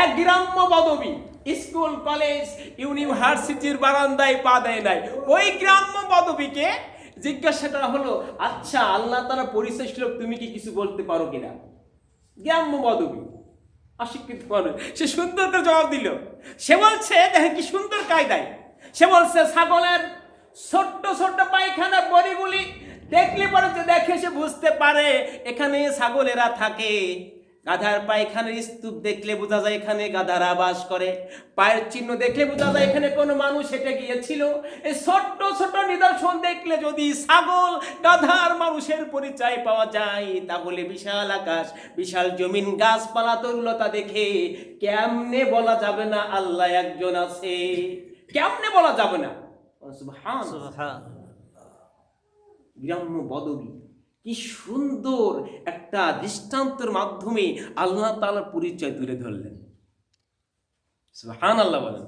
এক গ্রাম্য পদবী, স্কুল কলেজ ইউনিভার্সিটির বারান্দায় পা দেয় নাই। ওই গ্রাম্য পদবীকে জিজ্ঞাসা করা হলো, আচ্ছা আল্লাহ তাআলা পরিচয় ছিল, তুমি কি কিছু বলতে পারো কিনা? গ্রাম্য পদবী, অশিক্ষিত মানুষ, সে সুন্দর করে জবাব দিল। সে বলছে, দেখেন কি সুন্দর কায়দায়, সে বলছে ছাগলের ছোট্ট ছোট্ট পায়খানা বড়িগুলি দেখলে পরে দেখে সে বুঝতে পারে এখানে ছাগলেরা থাকে। গাধার পায়খানার স্তূপ দেখলে বোঝা যায় এখানে গাধারা বাস করে। পায়ের চিহ্ন দেখলে বোঝা যায় এখানে কোনো মানুষ হেঁটে গিয়েছিল। এই ছোট্ট ছোট্ট নিদর্শন দেখলে যদি ছাগল গাধার মানুষের পরিচয় পাওয়া যায়, তাহলে বিশাল আকাশ, বিশাল জমিন, গাছপালা, তরুলতা দেখে কেমনে বলা যাবে না আল্লাহ একজন আছে? কেমনে বলা যাবে না? সুবহান। গ্রাম্য পদবী কি সুন্দর একটা দৃষ্টান্তের মাধ্যমে আল্লাহ তাআলার পরিচয় তুলে ধরলেন। সুবহানাল্লাহ বলেন।